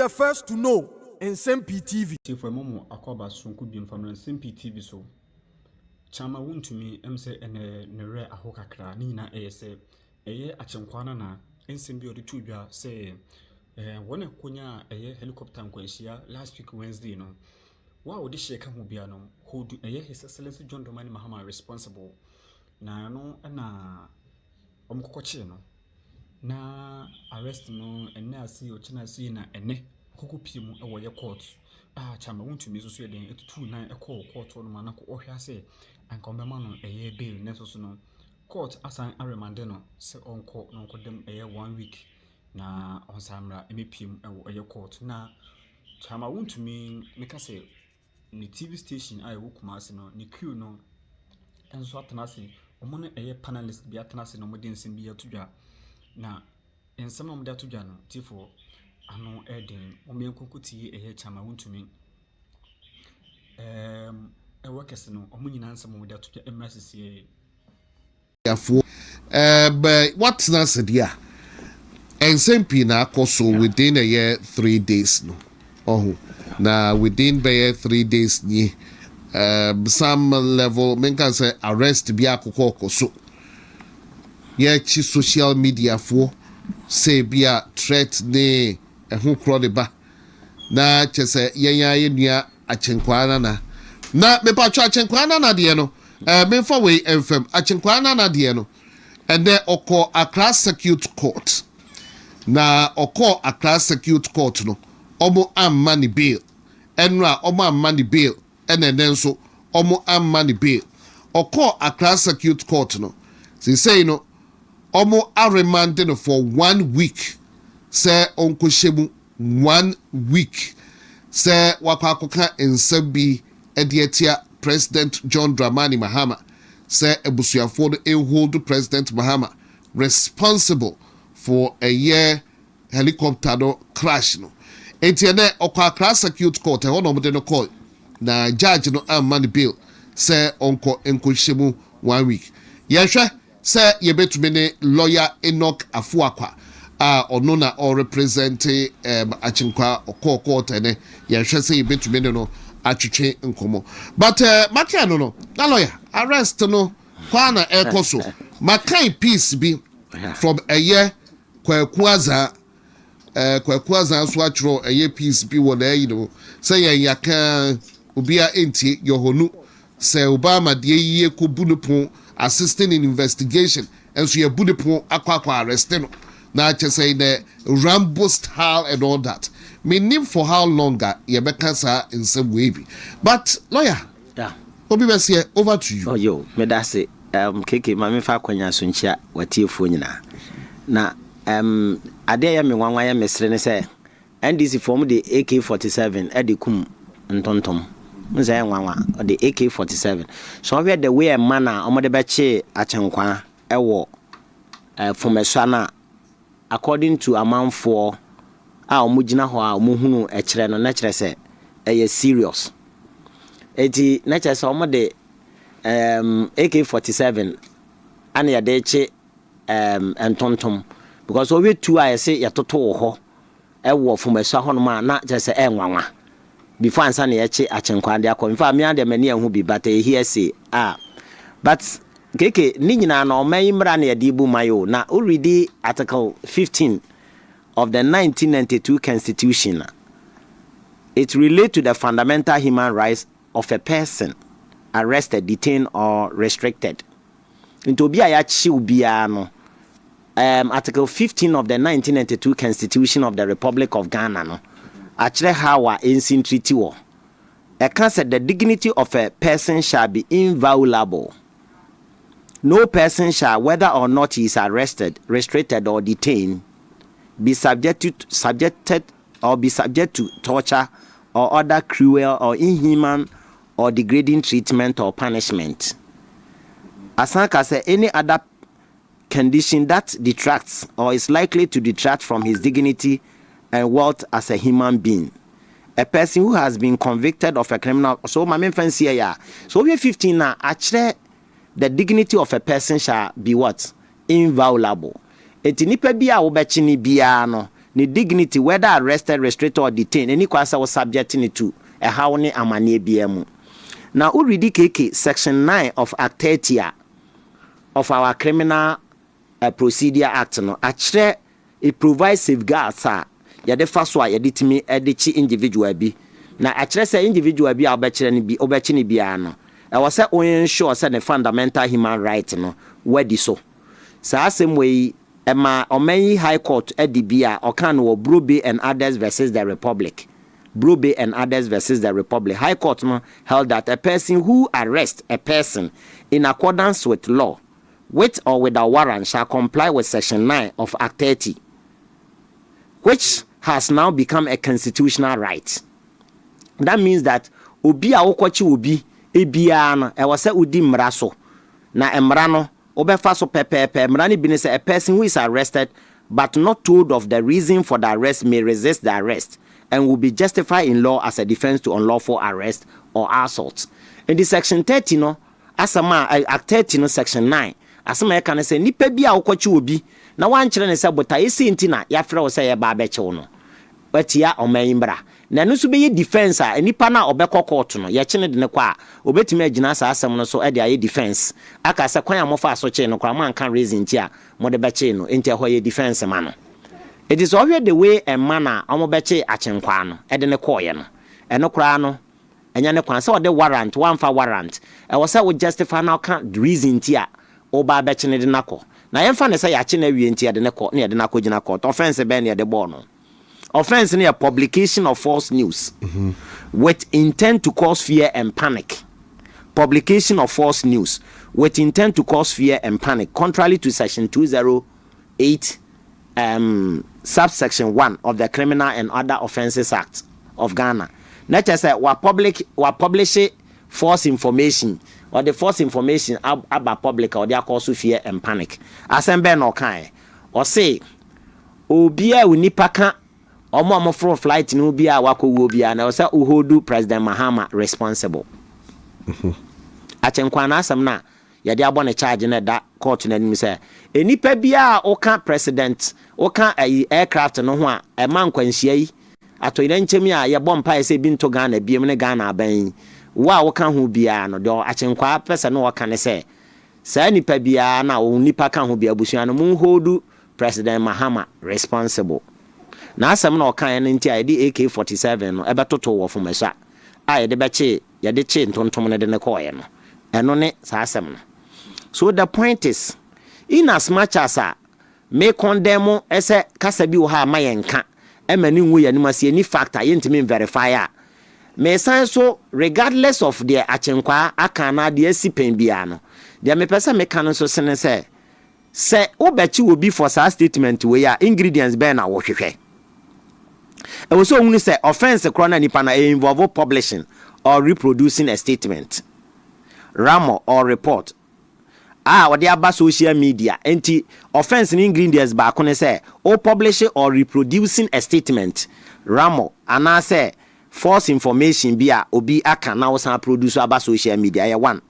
the first to know. Nsem-Pii TV. For a moment, I call back soon could be from Nsem-Pii TV. So, Chama Wontumi, MC and a rare Ahokakra, Nina ASA, a year Akyenkwaa na Nsem-Pii the two say, one a Kunya, a year helicopter and last week Wednesday, no. Wow, this shake can be no, who do a year His Excellency John Dramani Mahama responsible. Na no, and na arrest no, and now see or China see na ene. Kuku pimu ewo ye court Chama Wontumi so so den etutu nan ekọ court no ma na ko ohwa se anka ombema no eye bail neso so no court asan Remanded no se onko no kodem eye 1 week na onsamra emepiem ewo eye court na Chama Wontumi meka se ni TV station aye Kumasi no ni crew no enso atena se omo no eye panelist bi atena se no mo den nsem bi atodwa na ensem no mo de atodwa no tifo ano Eden omenkokuti ehe Chama Wontumi workers no omunyina nsem wo da to emrasisi yafo but what's not there Nsem-Pii na akoso within a year 3 days no na within by 3 days ni some level men can say arrest bi akoko so ye chi social media for say be a threat ne who crowd ba na chese yenya yenua Akyenkwaa na me pa twa Akyenkwaa na de no me for we enfam Akyenkwaa na de no and then oko Accra Circuit Court na oko Accra Circuit Court no omo amma ni bail enra omo amma ni bail enen so omo amma ni bail oko Accra Circuit Court no say no omo are remanded for 1 week. Say Onko Shemu 1 week. Say Wapakoka Nsem-Pii Edietia President John Dramani Mahama. Say Ebusuafo hold President Mahama responsible for a year helicopter no crash no. Etienne Okwa Accra Circuit Court no mo no call. Na judge no amani bill say Onko Shemu 1 week. Yehwe say yebetumi ne lawyer Enoch Afuakwa. Ono na or represent Akyenkwaa court ene ye hwe say betumi no atwetwe nkomo but maka no na lawyer arrest no kwa na ekoso maka peace bi from a year kwakuaza so atro a year peace bi wo na no say ye yaka obia enti yohonu say Obama de yiye ko bunupon assisting in investigation enso ye bunupon akwa arrest no na say the Rambo style and all that. Me name for how longer you better say in some way. But lawyer, yeah, Obi Besie, over to you. Oh yo, me da say keke ma me fa kwanya so nchia watiefo nyina. Na ade ya me wanwa ya mesre ne say NDC form the AK47 e de kum ntontom. Nza ya wanwa the AK47. So we the way a man a omode be che Akyenkwaa e wo fomesana according to amount for omugina ho a omuhunu e kire no na kire se e serious eti na kire se omode AK47 ana ya de che entontom because we two I say ya toto ho e wo fomasa ho no ma na kire se enwanwa before ansa na ya che Akyenkwaa de akọ mfa me ade mani ehu bi but here say but keke ni nyina na oman mra na yade bu mayo na already article 15 of the 1992 constitution it relate to the fundamental human rights of a person arrested, detained or restricted into bia ya chi ubia no article 15 of the 1992 constitution of the Republic of Ghana no actually how our ancient treaty war said the dignity of a person shall be inviolable. No person shall, whether or not he is arrested, restricted, or detained, be subjected to torture or other cruel or inhuman or degrading treatment or punishment. As long as any other condition that detracts or is likely to detract from his dignity and worth as a human being. A person who has been convicted of a criminal. So my main fancy here. So we 15 now. Actually, the dignity of a person shall be what? Inviolable. Eti nipa bia wo bechi ni bia no ne dignity whether arrested, restricted or detained any kwasa was subjecting it to a how ne amane biemu. Now we read KK section 9 of Act 30 of our Criminal Procedure Act no actually it provides safeguards yɛde fa so a yɛde timi ɛde individual bi na actually say individual bi a obɛkyerɛ ne bi obɛkyi ne bia no ɛwɔ sɛ o ensure sɛ ne fundamental human right no wadi so saa asɛm wei ɛma ɔman high court ɛde bia ɔka no wɔ Brobe and others versus the Republic. Brobe and others versus the Republic. High Court no held that a person who arrests a person in accordance with law, with or without warrant, shall comply with Section 9 of Act 30, which has now become a constitutional right. That means that obi a wokwachi obi ebia no e wose udi mmara so na mmara no obefa so pepepe mmara ni bi ne say a person who is arrested but not told of the reason for the arrest may resist the arrest and will be justified in law as a defense to unlawful arrest or assault. In the Section 30 no asama Act 30 no Section 9 asama e kan say nipa bi a wokwachi obi na wan kire ne say botaye senti na ya frɛ wo say ye ba bechew no watia omayimbra na no so be defense a nipa na obekɔ court no ye kye ne de ne kwa obetimi agina sa asɛm no so e de aye defense aka sɛ kwan amofa so kye no kwa man kan reason ti a mo de beche no enti ho ye defense ma no. It is always the way a manner omobeche Akyenkwaa no e de ne kɔye no eno kra no enya ne kwan sɛ ɔde warrant one fa warrant e wo sɛ wo justify na kan reason ti a oba beche ne de nakɔ na yemfa ne sɛ ya kye na wie nti e de ne kɔ ne de nakɔ gina court offense be ne de bɔ no. Offense near publication of false news with intent to cause fear and panic. Publication of false news with intent to cause fear and panic, contrary to Section 208, subsection 1 of the Criminal and Other Offences Act of Ghana. Not just that we publish false information or the false information about public or they are cause fear and panic. Asembe no kai or say obia unipaka omo from flight no bi a wakowo bia na say uhodu President Mahama responsible. Akyenkwaa na asam na yade abone charge na da court na nim say enipa bia oka president oka aircraft no ho a e man kwanhia yi ato ire nchemi a ye bompa ye say bi nto Ghana biem ne Ghana aban wa oka ho bia no do Akyenkwaa pesa no oka ne say sa nipa bia na o nipa ka ho bia busua no mun hodu President Mahama responsible. Na asem na okan ne nti a yede AK47 no ebetoto wo fomasa a yede beche yede che ntontom ne de ne koye no eno ne sa asem no. So the point is, in as much as me condemn ese kasa bi wo ha mayenka emani nwu yanimase ni factor yentimi verify me san so regardless of the Akyenkwaa akana de asipen bia no de me pesa me kan so sene se obechi obi for sa statement we ya ingredients be na wo hwehwe. And we so only say offense crona nipa na involve publishing or reproducing a statement, ramo or report. What aba social media. Enti offense in ingredients back on say or publishing or reproducing a statement, ramo and I say false information bia obi aka na was produce aba social media. Ya one.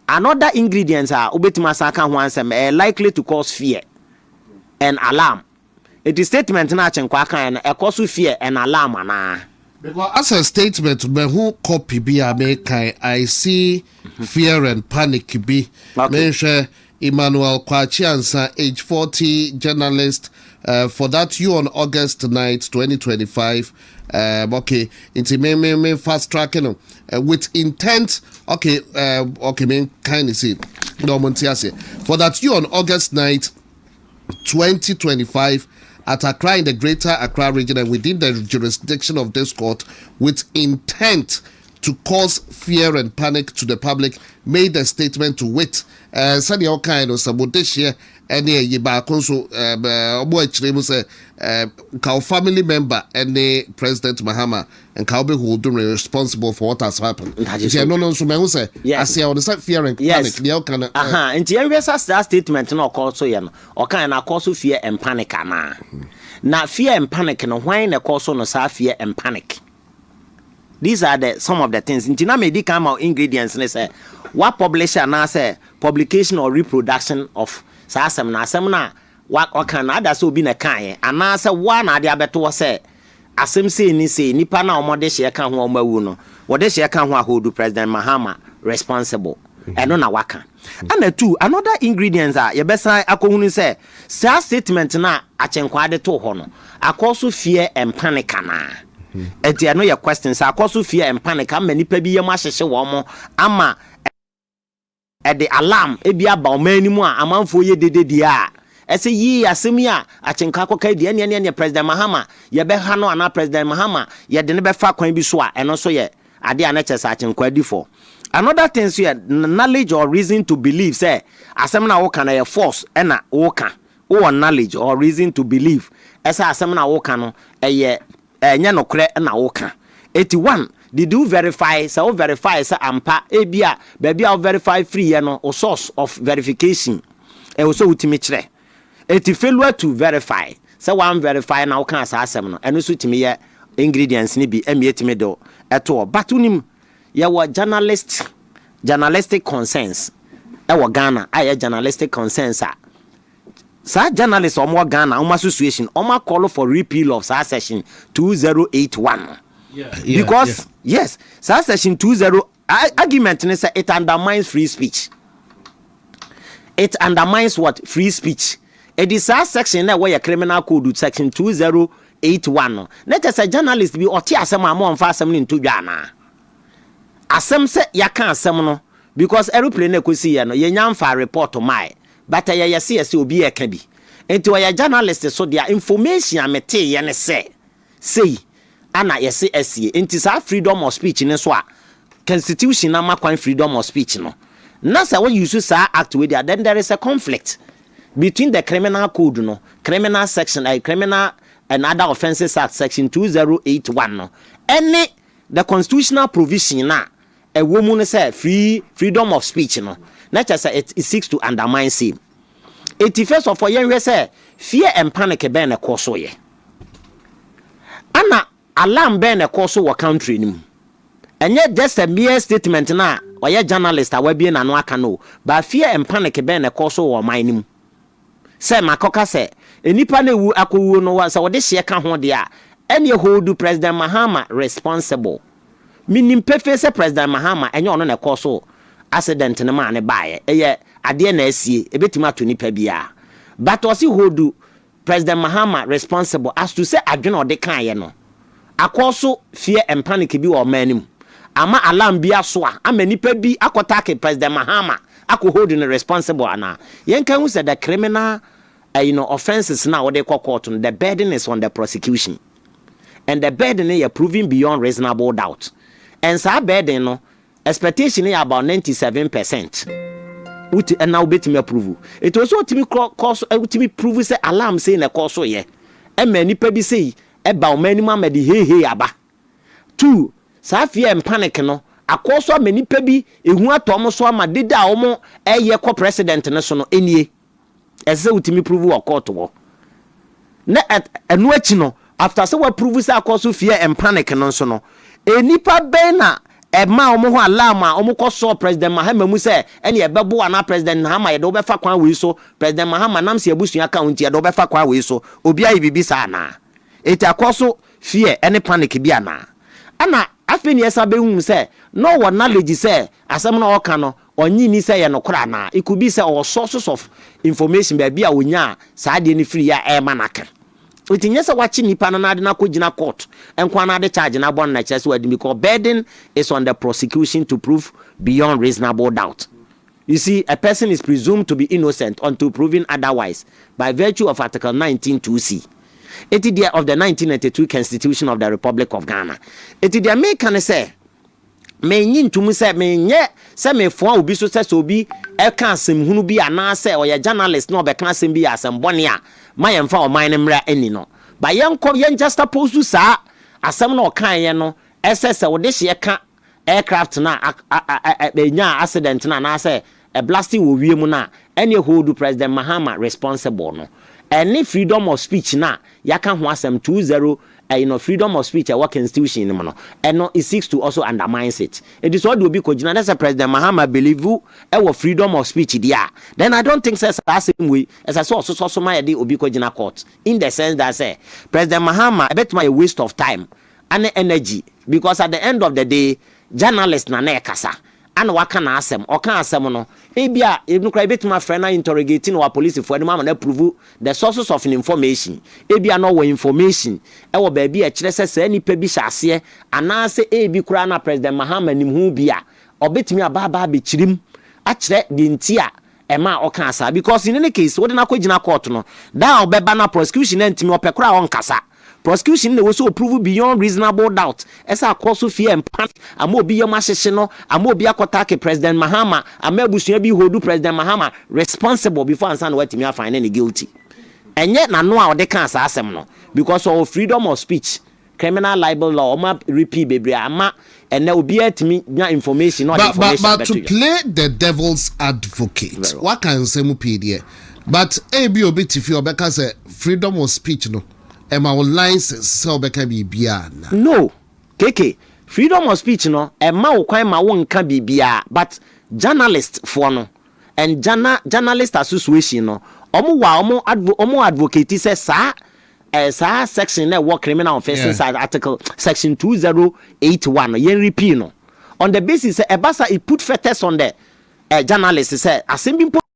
Another ingredients are obetima saka ho ansem likely to cause fear and alarm. It is statement na Akyenkwaa kan na cause fear and alarm ana. Because as a statement, me who copy be American, I see fear and panic be. Mention Emmanuel Kwachiansa, age 40, journalist. For that, you on August 9th, 2025. Okay, it's me fast tracking with intent. Okay, me kind of see. No, for that, you on August 9th, 2025. At Accra in the Greater Accra region and within the jurisdiction of this court with intent to cause fear and panic to the public, made a statement to wit. Sani all kind of sabotage any yiba konso say family member any President Mahama and Kaube who do responsible for what has happened. No, so me say I say on the fear and panic. And that statement no cause so yen or kind of cause fear and panic ana. Now fear and panic no why na cause no sa fear and panic. These are some of the things. Intina me di come out ingredients ne say what publisher na say publication or reproduction of sa asem na waka na ada sɛ obi na kan ana sɛ wa na ade abeto sɛ asɛm sei ni sei nipa na ɔmode hye ka ho ɔmawu no wɔde hye ka ho ahodu President Mahama responsible ɛno na waka ana two another ingredients a yɛbɛsa akɔhunu sɛ saa statement na Akyenkwaa de to hɔ no akɔso fear and panic na enti ɛno yɛ question sɛ akɔso fear and panic ama nipa bi yɛm ahyehye wɔ mo ama ɛde alarm ebi aba ɔman mu a amanfo yɛ dededi a ɛsɛ yi asɛm yi a Akyenkwaa kɔka di ɛne President Mahama yɛbɛha no ana President Mahama yɛde ne bɛfa kwan bi so a ɛno so yɛ ade a na kyɛ sɛ Akyenkwaa di for another thing so yɛ knowledge or reason to believe say asɛm na woka na yɛ force ɛna woka wo knowledge or reason to believe ɛsɛ asɛm na woka no ɛyɛ ɛnyɛ nokorɛ na woka 81 did you verify so verify say ampa ebia baabi a verify free yɛ no o source of verification so wutimi kyerɛ failure to verify so one verify na woka asa asɛm no ɛno so timi yɛ ingredients ni bi emietimi do ɛto but unim yɛ wɔ journalistic concerns ɛwɔ Ghana ayɛ journalistic concerns a sa journalists omo Ghana omo association omo call for repeal of sa section 2081 because yes sa section 20 argument ne say it undermines free speech. It undermines what? Free speech. It is a section that where criminal code section 2081 na just a journalist be oti asem amon fa asem into dwana asem se yaka asem no because aeroplane na kosi ye no ye nyamfa report my but ye yesi obi e ka bi enti we journalist so their information amete ye ne say ana yesi esie enti sa freedom of speech ne so a constitution na makwan freedom of speech no na say when you use sa act with there then there is a conflict between the criminal code no criminal section criminal and other offences act section 2081 no any the constitutional provision na a woman say freedom of speech no na say it seeks to undermine same. 81st of all yen say fear and panic be na koso ye ana alarm be na koso wo country nim enye just a mere statement na oye journalist awabie na no aka no but fear and panic be na koso wo man nim say makoka say enipa na wu akowu no wa say wo de hye ka ho de a ene hold President Mahama responsible minim pefe say President Mahama enye ono na koso accident ne ma ne baaye eye ade na asie ebetima to nipa bia but osi hold President Mahama responsible as to say adwene ode kan ye no akoso fear and panic bi wo manim ama alarm bia so a ama nipa bi akotake President Mahama ako hold no responsible ana yenka hu say the criminal offenses now what they call court the burden is on the prosecution and the burden is proving beyond reasonable doubt and so burden no expectation is about 97% which and now bet me approve it also to me cause to me prove say alarm say na cause so ye e many pe bi say e ba many ma di he aba two sa fear and panic no akoso many pe bi ehu atom so ama deda omo eye ko president ne so no enie ese utimi prove wa court wo na enu achi no after say we prove say akoso fear and panic no so no enipa ben na e ma omo ho alarm a omo koso President Mahama mu say ene e bebo ana President Mahama ye do be fa kwan we so President Mahama nam se abusua ka wonti ye do be fa kwan we so obi ayi bibi sa na eti akoso fear ene panic bi ana ana afeni esa be hu say no one knowledge say asem na oka no onyi ni say ye no kora na it could be say our sources of information be bia onya saa de ni free ya e manaka utinye say wachi nipa na ade na kogina court enkwa na ade charge na bon na chese wadi because burden is on the prosecution to prove beyond reasonable doubt. You see, a person is presumed to be innocent until proven otherwise by virtue of Article 19(2)(c). It is the of the 1992 Constitution of the Republic of Ghana. It is the American say me nyin to say me nye say me fo obi so say obi e ka asem hunu bi ana say or journalist no be ka asem bi asem bone a ma ye mfa o man ne mra ani no ba ye nko ye just supposed to sa asem no kan ye no ss wo de hye ka aircraft na nya accident na say a blasting wo wiem na any hold President Mahama responsible no any freedom of speech na yaka ho asem 20 freedom of speech a work constitution no and no it seeks to also undermines it. It is what will be kojina as President Mahama believe freedom of speech there. Then I don't think says the same way as I saw so my idea obi kojina court in the sense that say President Mahama a bit my waste of time and energy because at the end of the day journalists na kasa and waka na asem o kan asem no ebia no cry bit my friend na interrogating our police for any man na prove the sources of information ebia no information e wo ba bia kire se nipa bi hyase ana se ebi kura na President Mahama nim hu bia obetimi aba be chirim a kire di ntia ema o kan asa because in any case wo de na kogina court no da obeba na prosecution ntimi opekura on kasa prosecution was so prove beyond reasonable doubt esa akoso fear and panic ama obi yam ahyehye no ama obi akotake President Mahama ama abusua bi hold President Mahama responsible before ansa na watimi afine any guilty enye na no a ode kan asa asem no because of freedom of speech criminal libel law oma repeat bebre ama ene obi atimi nya information or information but to play the devil's advocate what can Nsem-Pii there but ebi obi tifi obeka say freedom of speech no Emma license so beka bibia na no keke freedom of speech no Emma okwan ma wonka bibia but journalist for no and journalist association no omo advocate say sa section na work criminal offences article section 2081 yen repeat no on the basis say ebasa it put fetters on the journalist say assembly